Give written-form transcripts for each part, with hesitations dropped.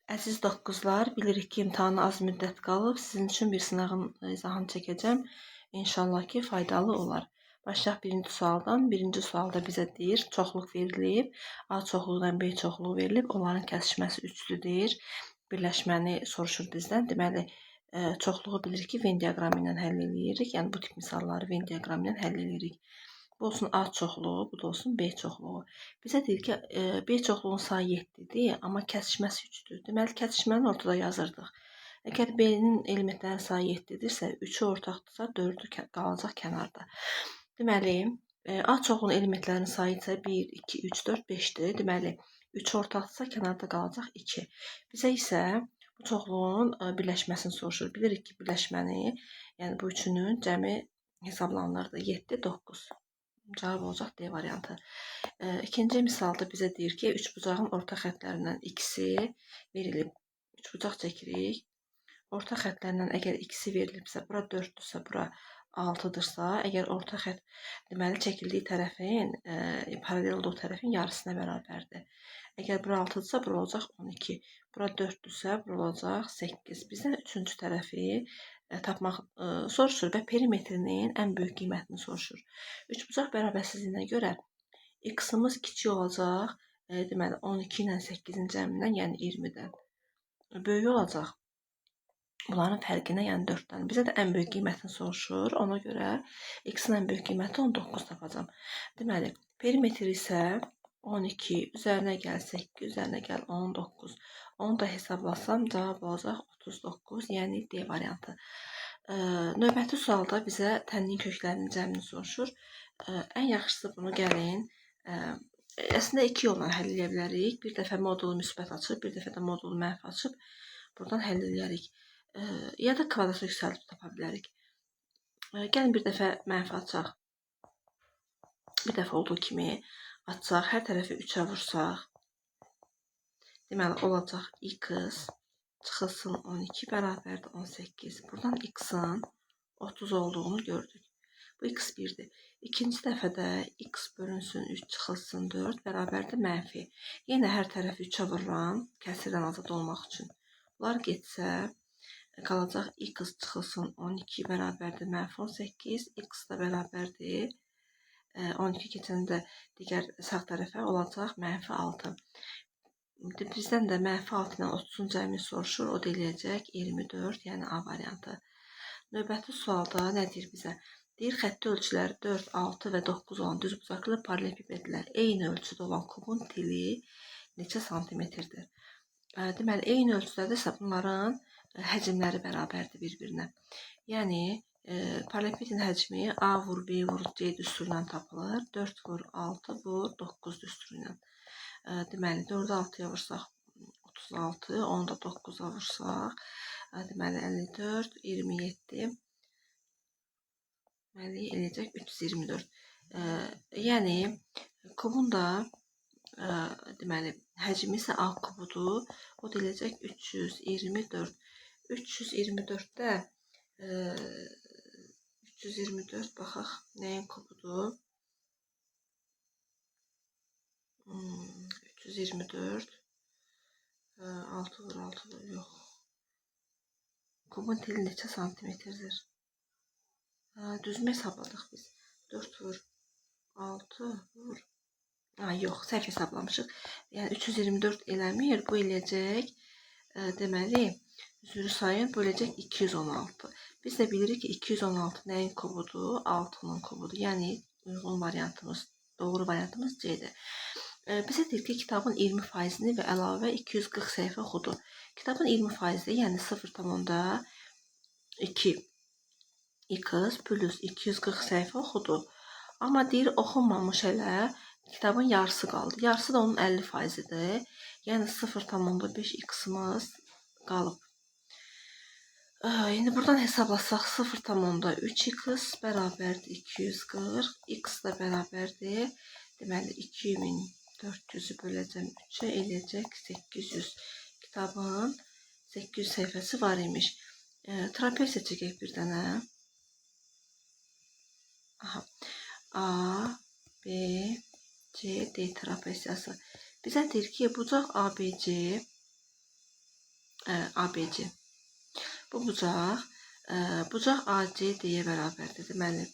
Əziz doqquzlar, bilirik ki, imtahana az müddət qalıb. Sizin üçün bir sınağın izahını çəkəcəm. İnşallah ki, faydalı olar. Başlayaq birinci sualdan. Birinci sualda bizə deyir, çoxluq verilib. A çoxluğu ilə B çoxluğu verilib. Onların kəsişməsi 3-dür deyir. Birləşməni soruşur bizdən. Deməli, çoxluğu bilirik ki, Venn diaqramı ilə həll edirik. Yəni, bu tip misalları Venn diaqramı ilə həll edirik. Bu olsun A çoxluğu, bu da olsun B çoxluğu. Bizə deyir ki, B çoxluğunun sayı 7-dir, amma kəsişməsi 3-dür. Deməli, kəsişməni ortada yazırdıq. Əgər B-nin elementlərinin sayı 7-dirsə, 3-ü ortaqdırsa, 4-ü qalacaq kənarda. Deməli, A çoxluğunun elementlərinin sayı isə 1, 2, 3, 4, 5-dir. Deməli, 3 ortaqdırsa, kənarda qalacaq 2. Bizə isə bu çoxluğun birləşməsini soruşur. Bilirik ki, birləşməni, yəni bu üçünün cəmi hesablanırdı. 7, 9. Cavab olacaq D variantı. İkinci misalda bizə deyir ki, üçbucağın orta xəttlərindən ikisi verilib. Üçbucaq çəkirik. Orta xəttlərindən əgər ikisi verilibsə, bura 4-dürsə, bura 6-dırsa, əgər orta xətt, deməli, çəkildiyi tərəfin, paralel olduğu tərəfin yarısına bərabərdir. Əgər bura 6-dırsa, bura olacaq 12. Bura 4-dürsə, bura olacaq 8. Bizdən üçüncü tərəfi tapmaq soruşur və perimetrinin ən böyük qiymətini soruşur. Üçbucaq bərabərsizliyinə görə x-ımız kiçik olacaq, deməli 12 ilə 8-in cəmindən, yəni 20-dən. Böyük olacaq bunların fərqinə, yəni 4-dən. Bizə də ən böyük qiymətini soruşur. Ona görə x-in ən böyük qiyməti 19 tapacam. Deməli, perimetr isə 12, üzərinə gəl 8, üzərinə gəl 19. Onu da hesablasam, cavab olacaq 39, yəni D variantı. Növbəti sualda bizə tənnin köklərinin cəmini soruşur. Ən yaxşısı bunu gəlin. Əslində 2 yolla həll edə bilərik. Bir dəfə modulu müsbət açıb, bir dəfə də modulu mənfi açıb buradan həll edərik. Ya da kvadrata yüksəldib tapa bilərik. Gəlin bir dəfə mənfi açaq. Bir dəfə olduğu kimi açaq. Hər tərəfi 3-ə vursaq. Deməli, olacaq x çıxılsın 12 bərabərdir 18. Buradan x-ın 30 olduğunu gördük. Bu x 1-dir. İkinci dəfədə x bölünsün 3 çıxılsın 4 bərabərdir mənfi. Yenə hər tərəfi 3-ə vururam, kəsirdən azad olmaq üçün. Bunlar getsə, qalacaq x çıxılsın 12 bərabərdir mənfi 18. X da bərabərdir 12 keçəndə digər sağ tərəfə olacaq mənfi 6. Bizdən də mənfi 6 ilə 30-un cəmini soruşur. O da eləyəcək 24, yəni A variantı. Növbəti sualda nə deyir bizə? Deyir, xətti ölçüləri 4, 6 və 9 olan düzbucaqlı paralelipipedlər eyni ölçüdə olan kubun tili neçə santimetrdir? Deməli, eyni ölçüdədirsə bunların həcmləri bərabərdir bir-birinə. Yəni, paralelipipedin həcmi A vur, B vur, C düsturu ilə tapılır. 4 vur, 6 vur, 9 düsturu ilə. Deməli, 4-ü 6-ya vursaq 36, onu da 9-a vursaq, deməli, 54, 27, deməli, eləyəcək 324. Yəni, kubun da, deməli, həcmi isə A kubudur, o da eləyəcək 324. 324-də, 324, baxaq, nəyin kubudur? 324 6 vur 6 vur, yox. Kubun teli neçə santimetrdir? Düzmə hesabladıq biz. 4 vur 6 vur. Yox, səhv hesablamışıq. Yəni 324 eləmir. Bu eləyəcək, deməli, üzrü sayın böləcək 216. Biz də bilirik ki, 216 nəyin kubudur? 6-nın kubudur. Yəni uyğun variantımız, doğru variantımız C-dir. Bizə deyir ki, kitabın 20%-ni və əlavə 240 səhifə oxudu. Kitabın 20%-i, yəni 0,2 x plus 240 səhifə oxudu. Amma deyir, oxunmamış elə kitabın yarısı qaldı. Yarısı da onun 50%-idir. Yəni 0,5 x-imiz qalıb. İndi buradan hesablasaq 0,3 x bərabərdir 240. X da bərabərdir. Deməli, 2400-ü böləcəm 3-ə eləyəcək 800. Kitabın 800 səhifəsi var imiş. Trapesiya çəkək bir dənə. A, B, C, D trapesiyası. Bizə deyir ki, bucaq ABC ABC. Bu bucaq bucaq ACD-yə bərabərdir. Deməli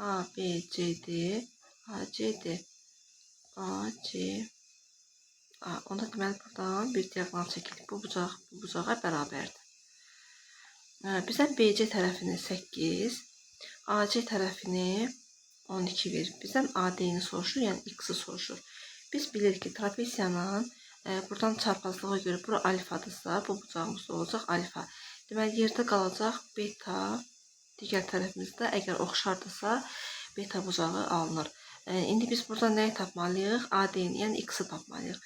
ABCD ACD AC onda deməli buradan bir diagonal çəkilir. Bu bucağa bərabərdir. Bizə BC tərəfini 8, AC tərəfini 12 verir. Bizdən AD-ni soruşur, yəni X-i soruşur. Biz bilirik ki, trapesiyanın buradan çarpazlığa görə bura alfadırsa, bu bucağımız olacaq alfa. Deməli, yerdə qalacaq beta, digər tərəfimizdə əgər oxşardırsa, beta bucağı alınır. İndi biz burada nəyi tapmalıyıq? AD-ni, yəni X-i tapmalıyıq.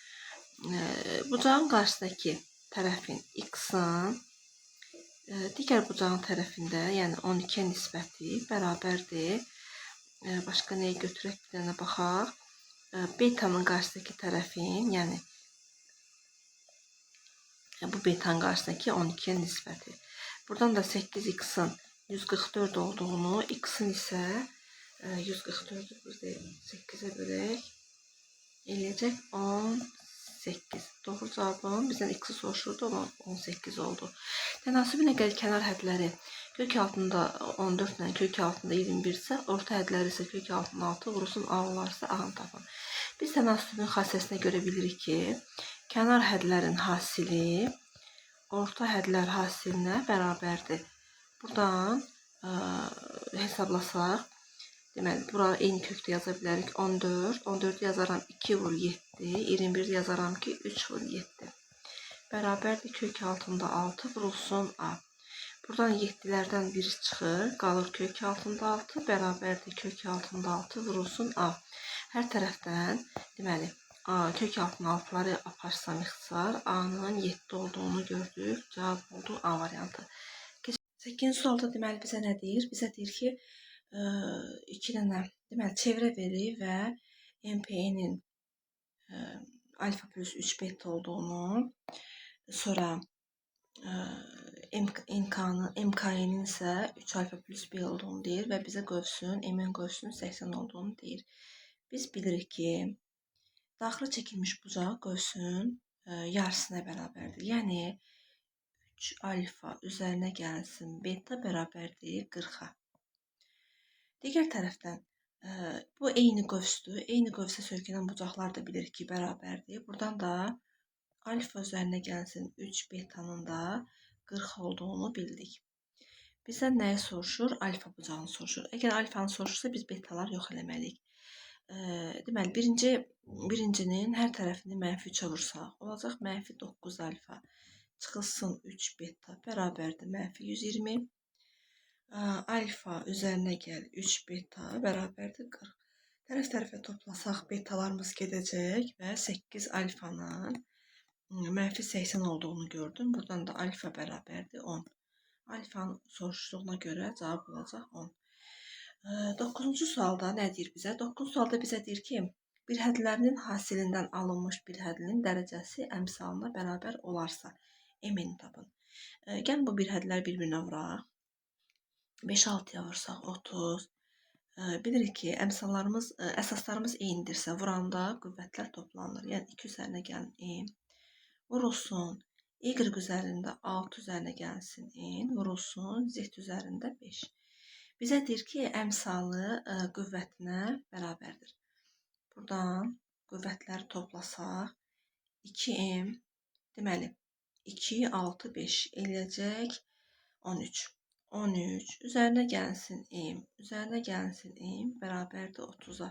Bucağın qarşısındakı tərəfin X-in digər bucağın tərəfində, yəni 12-yə nisbəti bərabərdir. Başqa nəyi götürək, bir dənə baxaq. Betanın qarşısındakı tərəfin, yəni bu betanın qarşısındakı 12-yə nisbəti. Buradan da 8x-in 144 olduğunu, x-in isə 144-ü 8-ə bölək, eləyəcək 18. Doğru cavabım bizdən x-i soruşurdu, 18 oldu. Tənasübün əgər kənar hədləri kök altında 14 ilə kök altında 21 isə, orta hədləri isə kök altında 6 vurulsun A olarsa A-nı tapın. Biz tənasübün xassəsinə görə bilirik ki, kənar hədlərin hasili orta hədlər hasilinə bərabərdir. Buradan hesablasaq, deməli, bura eyni kökdə yaza bilərik 14. 14 yazaram 2 vur 7, 21 yazaram ki 3 vur 7. Bərabərdir kök altında 6 vurulsun A. Buradan 7-lərdən biri çıxır, qalır kök altında 6, bərabərdir kök altında 6 vurulsun A. Hər tərəfdən, deməli, kök altında 6-ları aparsam ixtisar, A-nın 7 olduğunu gördük, cavab oldu A variantı. 8-ci sualda deməli bizə nə deyir? Bizə deyir ki, 2 dənə, deməli, çevrə verir və MPN-in alfa plus 3 beta olduğunu, sonra MKN-in isə 3 alfa plus B olduğunu deyir və bizə qövsün, MN qövsünün 80 olduğunu deyir. Biz bilirik ki, daxil çəkilmiş bucaq qövsün yarısına bərabərdir. Yəni, 3 alfa üzərinə gəlsin beta bərabərdir 40-a. Digər tərəfdən, bu eyni qövsdür. Eyni qövsə söykənən bucaqlar da bilirik ki, bərabərdir. Buradan da alfa üzərinə gəlsin 3 betanın da 40 olduğunu bildik. Bizdən nəyi soruşur? Alfa bucağını soruşur. Əgər alfanı soruşursa, biz betalar yox eləməliyik. Deməli, birincinin hər tərəfini mənfi 3-ə vursaq, olacaq mənfi 9 alfa. Çıxılsın 3 beta bərabərdir mənfi 120. Alfa üzərinə gəl 3 beta bərabərdir 40. Tərəf-tərəfə toplasaq betalarımız gedəcək və 8 alfanın mənfi 80 olduğunu gördüm. Buradan da alfa bərabərdir 10. Alfanın soruşduğuna görə cavab olacaq 10. 9-cu sualda nə deyir bizə? 9-cu sualda bizə deyir ki, bir hədlərinin hasilindən alınmış bir hədlinin dərəcəsi əmsalına bərabər olarsa, M-ni tapın. Gəl bu bir hədlər bir-birinə vuraq. 5-6-ya vursaq 30. Bilirik ki, əsaslarımız eynidirsə, vuranda qüvvətlər toplanır. Yəni 2 üzərinə gəlin M. Vurulsun. Y üzərində 6 üzərinə gəlsin N. Vurulsun. Z üzərində 5. Bizə deyir ki, əmsalı qüvvətinə bərabərdir. Buradan qüvvətləri toplasaq 2M, deməli 2, 6, 5 eləyəcək 13. 13 üzərinə gəlsin M, üzərinə gəlsin M bərabərdir 30-a.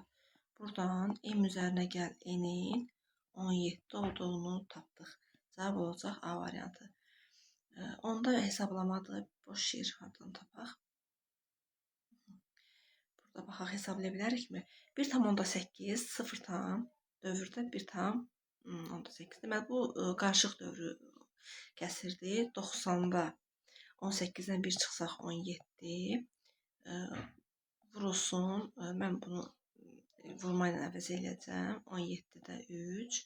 Buradan M üzərinə gəl N-in 17 olduğunu tapdıq. Cavab olacaq A variantı. Onda hesablamadır. Boş yer hardan tapaq? Burada baxaq, hesablaya bilərikmi? 1,8, 0 tam, dövrdə 1,8. Deməli, bu qarışıq dövrü kəsirdir. 90-da 18-dən 1 çıxsaq 17. Vurulsun. Mən bunu vurma ilə əvəz eləyəcəm. 17-də 3.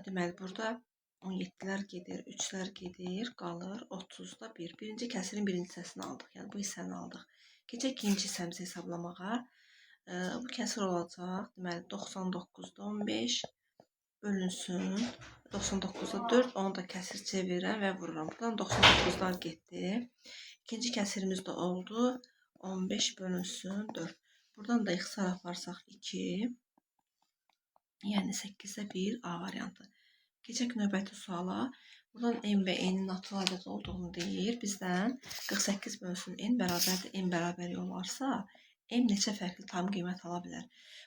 Deməli, burada 17-lər gedir, 3-lər gedir, qalır 30-da 1. Birinci kəsirin birinci hissəsini aldıq. Yəni, bu hissəni aldıq. Keçək ikinci hissəmizi hesablamağa. Bu kəsir olacaq. Deməli, 99-da 15 bölünsün 99'a 4, onu da kəsir çevirirəm və vururam. Buradan 99'lar getdi. İkinci kəsirimiz də oldu. 15 bölünsün 4. Buradan da ixtisar aparsaq 2. Yəni 8'də 1 A variantı. Keçək növbəti suala. Buradan n və n-in natural ədəd olduğunu deyir. Bizdən 48 bölünsün n bərabərdir n bərabəri olarsa, n neçə fərqli tam qiymət ala bilər?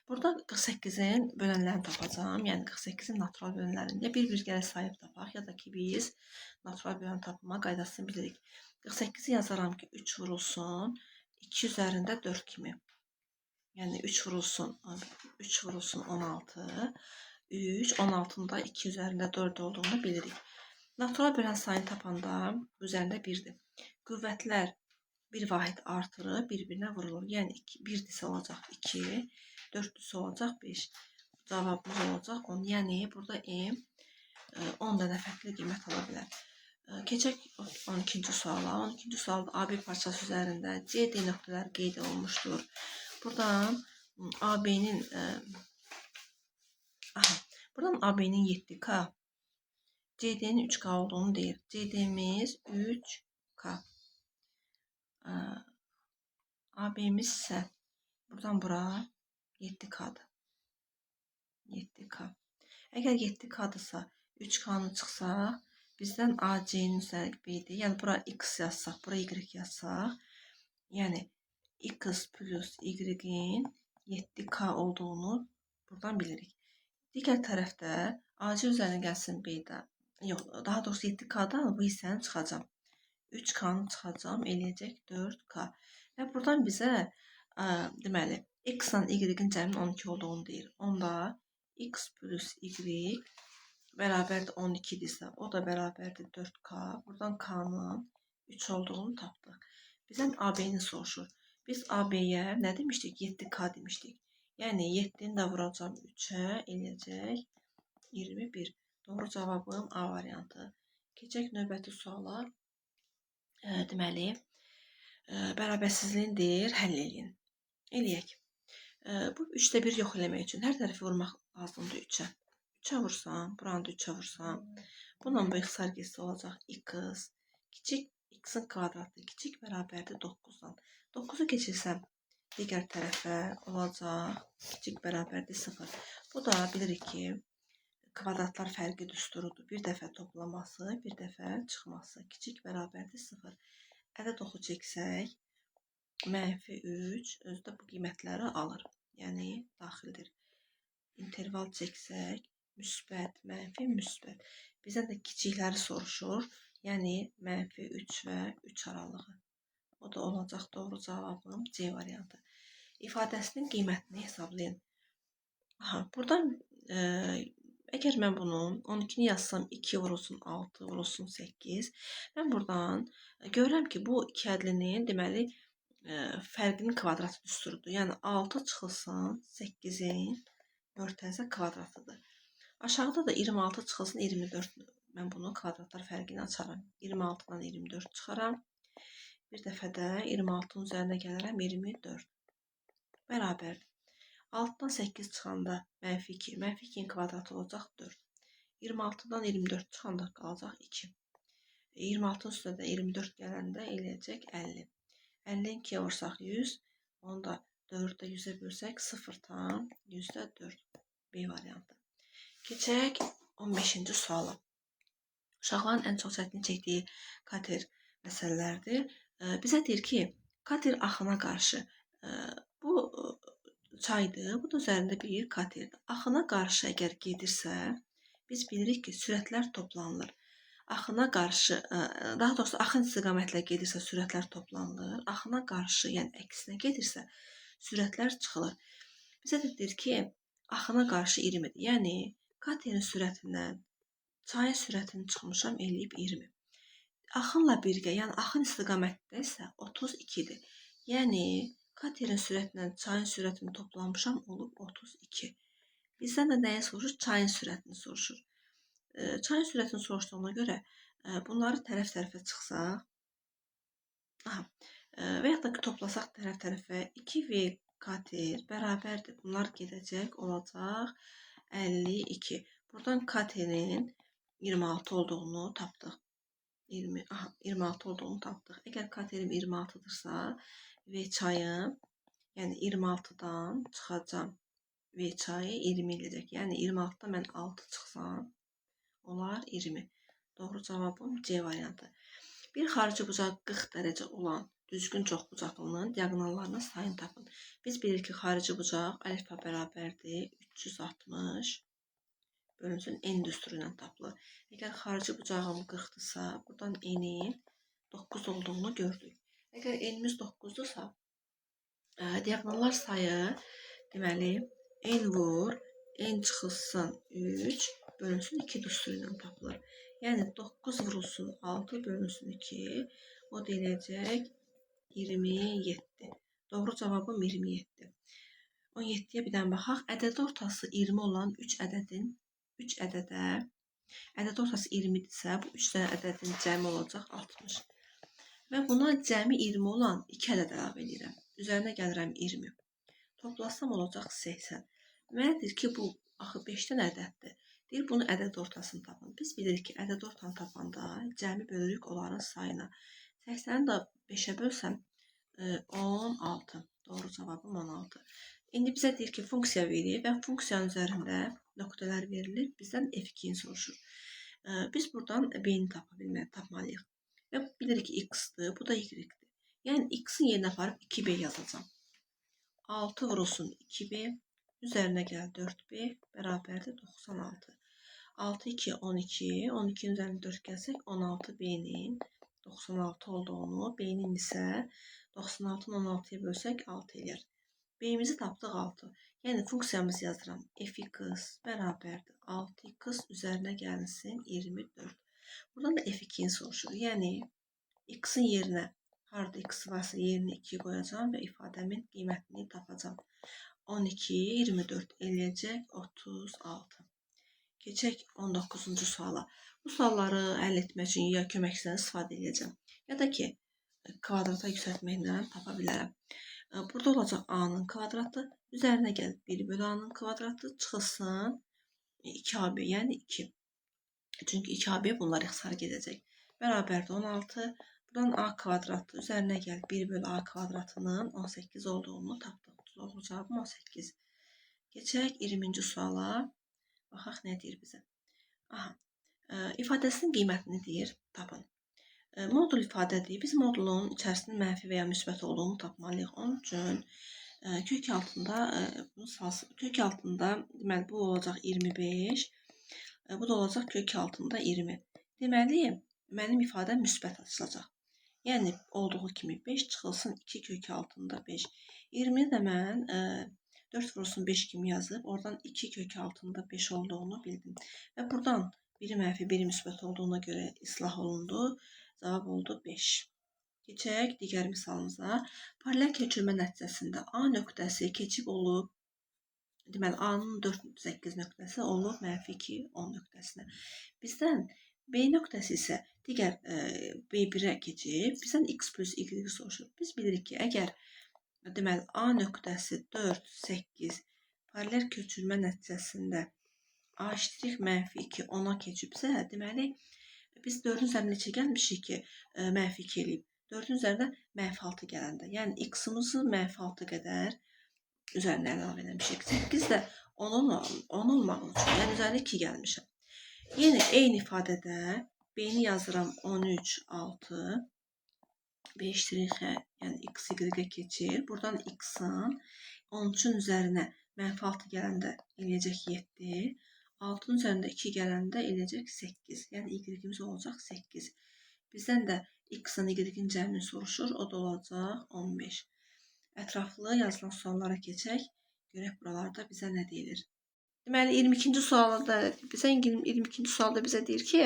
Burada 48'in bölənlərini tapacağım. Yəni 48'in natural bölənlərində bir-bir gələk sayıb tapaq. Ya da ki biz natural bölən tapma qaydasını bilirik. 48'i yazaram ki 3 vurulsun 2 üzərində 4 kimi. Yəni 3 vurulsun 16. 3, 16'nın da 2 üzərində 4 olduğunu bilirik. Natural bölən sayını tapanda üzərində 1'dir. Qüvvətlər bir vahid artırıb bir-birinə vurulur. Yəni 1'dirsə olacaq 2, 4'lüsə olacaq 5. Cavabımız olacaq 10. Yəni burada m 10 dənə fərqli qiymət ala bilər. Keçək 12-ci suala. 12-ci sualda AB parçası üzərində CD nöqtələri qeyd olunmuşdur. Buradan AB-nin buradan AB-nin 7K, CD-nin 3K olduğunu deyir. CD-miz 3K. AB-miz ise buradan bura 7K'dır. 7K. Əgər 7K'dırsa 3K'nı çıxsa bizdən AC-nin üzəri B-dir. Yəni bura X yazsaq, bura Y yazsaq, yəni X plus Y-in 7K olduğunu buradan bilirik. Digər tərəfdə AC üzərinə gəlsin B-də. Yox, daha doğrusu 7K'dan bu hissəni çıxacam. 3K'nı çıxacam, eləyəcək 4K. Və buradan bizə deməli X ilə Y-in cəmin 12 olduğunu deyir. Onda X plus Y bərabərdir 12'dirsə, o da bərabərdir 4K. Buradan K'nın 3 olduğunu tapdıq. Bizdən AB-ni soruşur. Biz AB-yə nə demişdik? 7K demişdik. Yəni 7'ni də vuracam 3'ə, eləyəcək 21. Doğru cavabım A variantı. Keçək növbəti suala. Deməli, bərabərsizliyin deyir, həll eləyin. Eləyək. Bu 3'də 1 yox eləmək üçün hər tərəfi vurmaq lazımdır 3'ə. 3'ə vursam, buranı da 3'ə vursam, bununla bu ixtisar getsə olacaq x. Kiçik x-in kvadratı kiçik bərabərdir 9'dan. 9'u keçirsəm digər tərəfə olacaq kiçik bərabərdir 0. Bu da bilirik ki, kvadratlar fərqi düsturudur. Bir dəfə toplaması, bir dəfə çıxması. Kiçik bərabərdir 0. Ədəd oxu çəksək, -3 özdə bu qiymətləri alır. Yəni daxildir. İnterval çəksək, müsbət, mənfi, müsbət. Bizdən də kiçikləri soruşur. Yəni -3 və 3 aralığı. O da olacaq doğru cavabım C variantı. İfadəsinin qiymətini hesablayın. Buradan əgər mən bunu 12'ni yazsam 2 vurulsun 6 vurulsun 8. Mən buradan görürəm ki, bu iki ədlinin deməli fərqinin kvadratı düsturudur. Yəni 6 çıxılsın 8'in 4 kvadratıdır. Aşağıda da 26 çıxılsın 24. Mən bunu kvadratlar fərqini açaram. 26'dan 24 çıxaram. Bir dəfə də 26'nın üzərinə gələrəm 24. Bərabərdir. 6'dan 8 çıxanda -2. -2'nin kvadratı olacaq 4. 26'dan 24 çıxanda qalacaq 2. 26'nın üstünə də 24 gələndə eləyəcək 50. 50'ni 2'yə vursaq 100. Onu da 4'də 100'ə bölsək 0,4. B variantı. Keçək 15-ci suala. Uşaqların ən çox çətinlik çəkdiyi kater məsələlərdir. Bizə deyir ki, kater axına qarşı bu çaydır, bu da üzərində bir katerdir. Axına qarşı əgər gedirsə, biz bilirik ki, sürətlər toplanılır. Axına qarşı, daha doğrusu axın istiqamətlə gedirsə sürətlər toplanılır. Axına qarşı, yəni əksinə gedirsə sürətlər çıxılır. Bizə də deyir ki, axına qarşı 20'dir. Yəni katerin sürətindən çayın sürətini çıxmışam eləyib 20. Axınla birgə, yəni axın istiqamətdə isə 32'dir. Yəni katerin sürətindən çayın sürətini toplamışam olub 32. Bizdən də nəyi soruşur? Çayın sürətini soruşur. Çayın sürətini soruşduğuna görə bunları tərəf-tərəfə çıxsaq, və ya da ki toplasaq tərəf-tərəfə 2V kater bərabərdir. Bunlar gedəcək olacaq 52. Buradan katerin 26 olduğunu tapdıq. 26 olduğunu tapdıq. Əgər katerim 26-dırsa, V çayı, yəni 26-dan çıxacam. V çayı 20 eləyəcək. Yəni 26-da mən 6 çıxsam, olar 20. Doğru cavabım C variantı. Bir xarici bucaq 40 dərəcə olan düzgün çoxbucaqlının diaqonallarının sayını tapın. Biz bilirik ki, xarici bucaq əlifba bərabərdir 360 bölünsün n düsturu ilə tapılır. Əgər xarici bucağım 40-dırsa, buradan n-in 9 olduğunu gördük. Əgər n-imiz 9-dursa, diaqonallar sayı deməli n vur n çıxılsın 3 bölünsün 2 düsturu ilə tapılır. Yəni 9 vurulsun 6 bölünsün 2, o deyiləcək 27. Doğru cavabım 27. 17-yə bir dən baxaq. Ədəd ortası 20 olan 3 ədədə ədəd ortası 20-dirsə, bu 3 dənə ədədin cəmi olacaq 60. Və buna cəmi 20 olan 2 ədəd əlavə edirəm. Üzərinə gəlirəm 20. Toplasam olacaq 80. Mənə deyir ki, bu axı 5 dənə ədəddir. Deyir, bunu ədəd ortasını tapın. Biz bilirik ki, ədəd ortanı tapanda cəmi bölürük onların sayına. 80-i də 5-ə bölsəm 16. Doğru cavabım 16. İndi bizə deyir ki, funksiya verir və funksiyanın üzərində nöqtələr verilir. Bizdən F2-ni soruşur. Biz buradan B-ni tapmalıyıq. Və bilirik ki, X-dır, bu da Y-dir. Yəni, X-in yerinə aparıb 2B yazacağım. 6 vurulsun 2B, üzərinə gəl 4B, bərabərdir 96. 6, 2, 12, 12-nin üzərində 4 gəlsək, 16B-nin 96 olduğunu, B-nin isə 96-nı 16-ya bölsək 6 eləyər. B-imizi tapdıq 6. Yəni, funksiyamızı yazıram. F(x) bərabərdir 6x üzərinə gəlsin 24. Buradan da F2-ni soruşur. Yəni, x-in yerinə harada x varsa yerinə 2 qoyacam və ifadəmin qiymətini tapacam. 12, 24 eləyəcək 36. Keçək 19-cu suala. Bu sualları həll etmək üçün ya köməkçidən istifadə edəcəm, ya da ki, kvadrata yüksəltməklə tapa bilərəm. Burada olacaq a-nın kvadratı, üzərinə gəlib 1 bölü a-nın kvadratı, çıxılsın 2ab, yəni 2. Çünki 2ab bunlar ixtisar gedəcək. Bərabərdir 16. Buradan a kvadratı, üzərinə gəlib 1 bölü a kvadratının 18 olduğunu tapdıq. Doğru cavabım 18. Keçək 20-ci suala. Baxaq, nə deyir bizə? Aha, ifadəsinin qiymətini deyir, tapın. Modul ifadədir. Biz modulun içərisinin mənfi və ya müsbət olduğunu tapmalıyıq. Onun üçün kök altında deməli, bu olacaq 25, bu da olacaq kök altında 20. Deməli, mənim ifadəm müsbət açılacaq. Yəni, olduğu kimi 5 çıxılsın 2 kök altında 5. 20-ni də mən 4 vurulsun 5 kimi yazıb, oradan 2 kök altında 5 olduğunu bildim. Və buradan biri mənfi, biri müsbət olduğuna görə islah olundu. Cavab oldu 5. Keçək digər misalımıza. Paralel köçürmə nəticəsində A nöqtəsi keçib olub, deməli, A-nın 4,8 nöqtəsi olub mənfi 2, 10 nöqtəsinə. Bizdən B nöqtəsi isə digər B1-ə keçib, bizdən x plus y soruşur. Biz bilirik ki, əgər deməli, A nöqtəsi 4, 8 paralel köçürmə nəticəsində A iştirik mənfi 2, 10-a keçibsə, deməli, biz 4-ün üzərində neçə gəlmişik ki, mənfi 2 eləyib. 4-ün üzərində mənfi 6 gələndə. Yəni, x-imizi mənfi 6 qədər üzərinə əlavə eləmişik. 8 də 10 olmaq üçün, yəni üzərinə 2 gəlmişəm. Yenə eyni ifadədə B-ni yazıram 13, 6. B iştirixə, yəni x, y-ə keçir. Buradan x-ın 13-ün üzərinə mənfi 6 gələndə eləyəcək 7. 6-nın üzərində 2 gələndə eləyəcək 8. Yəni y-imiz olacaq 8. Bizdən də x-ın, y-in cəmini soruşur. O da olacaq 15. Ətraflı yazılan suallara keçək. Görək buralarda bizə nə deyilir. Deməli, 22-ci sualda bizə deyir ki,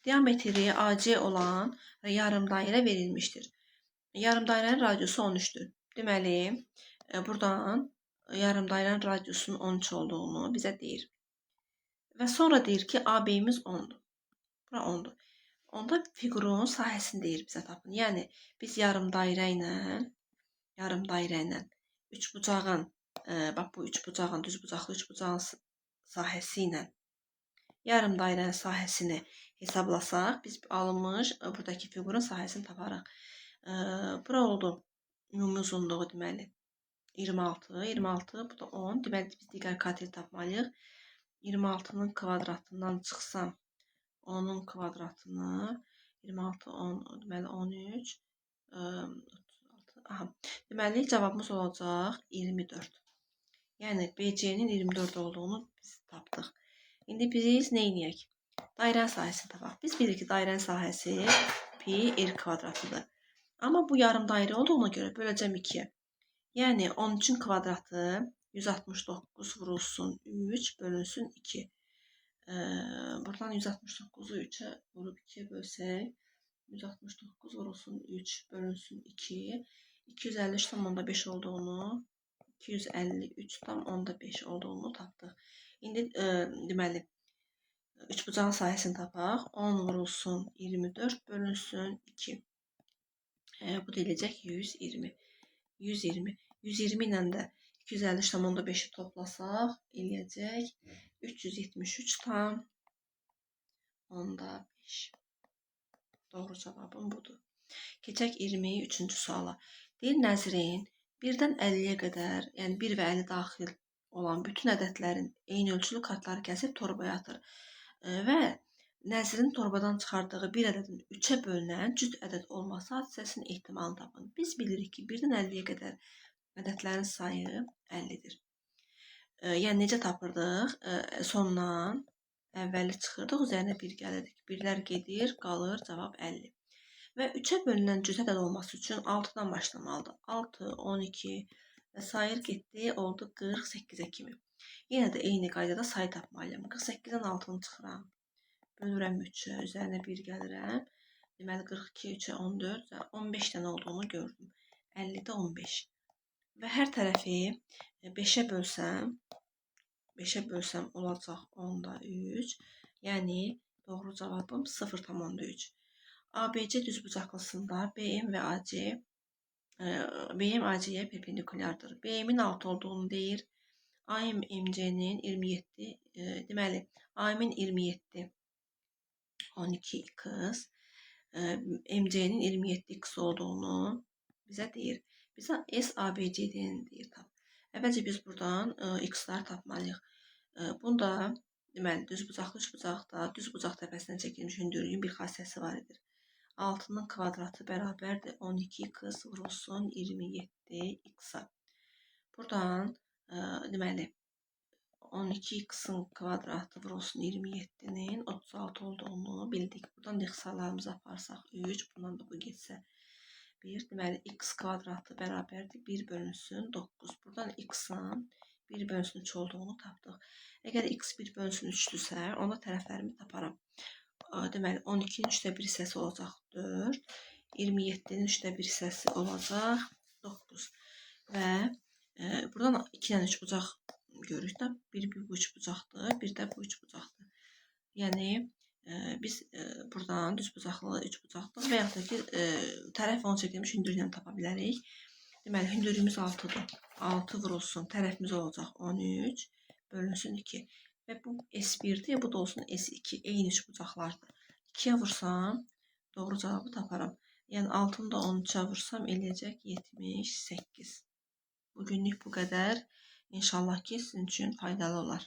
diametri AC olan yarım dairə verilmişdir. Yarım dairənin radiusu 13-dür. Deməli, buradan yarım dairənin radiusunun 13 olduğunu bizə deyir. Və sonra deyir ki, AB-imiz 10-dur. Bura 10-dur. Onda fiqurun sahəsini deyir bizə tapın. Yəni, biz yarım dairə ilə üçbucağın, bax bu üçbucağın, düzbucaqlı üçbucağın sahəsi ilə yarım dairənin sahəsini hesablasaq, biz alınmış buradakı fiqurun sahəsini taparıq. Bura oldu ümumi uzunluğu deməli 26, 26, bu da 10. Deməli biz digər kateli tapmalıyıq. 26'nın kvadratından çıxsam 10'un kvadratını 26, 10, deməli 13, 36. Aha. Deməli cavabımız olacaq 24. Yəni BC-nin 24 olduğunu biz tapdıq. İndi biz nə edək? Dairənin sahəsini tapaq. Biz bilirik ki, dairənin sahəsi pi r kvadratıdır. Amma bu yarım dairə olduğuna görə böləcəm 2-yə. Yəni 13'ün kvadratı 169 vurulsun 3 bölünsün 2. Buradan 169'u 3'e vurup 2'ye bölsək 169 vurulsun 3 bölünsün 2. 253,5 olduğunu 253,5 olduğunu tapdıq. İndi deməli üçbucağın sahəsini tapaq. 10 vurulsun 24 bölünsün 2. Bu da eləyəcək 120. 120. 120 ilə də 253,5'i toplasaq eləyəcək 373,5. Doğru cavabım budur. Keçək 23-cü suala. Deyir Nəzrin 1-dən 50'ye qədər, yəni 1 və 50 daxil olan bütün ədədlərin eyni ölçülü kartları kəsib torbaya atır. Və Nəzrin torbadan çıxardığı bir ədədin 3'e bölünən cüt ədəd olması hadisəsinin ehtimalını tapın. Biz bilirik ki, 1-dən 50'ye qədər ədədlərin sayı 50'dir. Yəni necə tapırdıq? Sondan əvvəli çıxırdıq, üzərinə 1 gəlirdik. Birlər gedir, qalır, cavab 50. Və 3'e bölünən cüt ədəd olması üçün 6'dan başlamalıdır. 6, 12 və sair getdi, oldu 48'e kimi. Yenə də eyni qaydada sayı tapmalıyım. 48'dən 6'nı çıxıram. Bölürəm 3'ə, üzərinə 1 gəlirəm. Deməli 42, 3'ə 14 və 15 dənə olduğunu gördüm. 50'də 15. Və hər tərəfi 5'ə bölsəm olacaq 10'da 3. Yəni doğru cavabım 0,3. ABC düzbucaqlısında BM və AC BM AC-yə perpendikulyardır. BM-in 6 olduğunu deyir. AM MC'nin 27 deməli AM-in 27 12x MC'nin 27x olduğunu bizə deyir. Bizə SABC'nin deyir. Əvvəlcə biz buradan x-ları tapmalıyıq. Bunda deməli düzbucaqlı üçbucaqda düzbucaq təpəsindən çəkilmiş hündürlüyün bir xassəsi var edir. 6'nın kvadratı bərabərdir 12x vurulsun 27x-a. Buradan deməli 12x'in kvadratı vurulsun 27'nin 36 olduğunu bildik. Buradan ixsalarımızı aparsaq 3, bundan da bu getsə 1. Deməli x kvadratı bərabərdir 1 bölünsün 9. Buradan x-in 1 bölünsün 3 olduğunu tapdıq. Əgər x 1 bölünsün 3'dürsə, onda tərəflərimi taparam. Deməli 12'nin 3'də 1 hissəsi olacaq 4. 27'nin 3'də 1 hissəsi olacaq 9. Və buradan 2 dənə üçbucaq görürük də. Bir bu üçbucaqdır, bir də bu üçbucaqdır. Yəni biz buradan düzbucaqlı üçbucaqlıq və yaxud da ki tərəf onu çəkilmiş hündürlüklə tapa bilərik. Deməli hündürlüyümüz 6'dır. 6 vurulsun tərəfimiz olacaq 13 bölünsün 2. Və bu S1'dir, bu da olsun S2. Eyni üçbucaqlardır. 2'yə vursam doğru cavabı taparam. Yəni 6'nı da 13'ə vursam eləyəcək 78. Bugünlük bu qədər. İnşallah ki sizin üçün faydalı olar.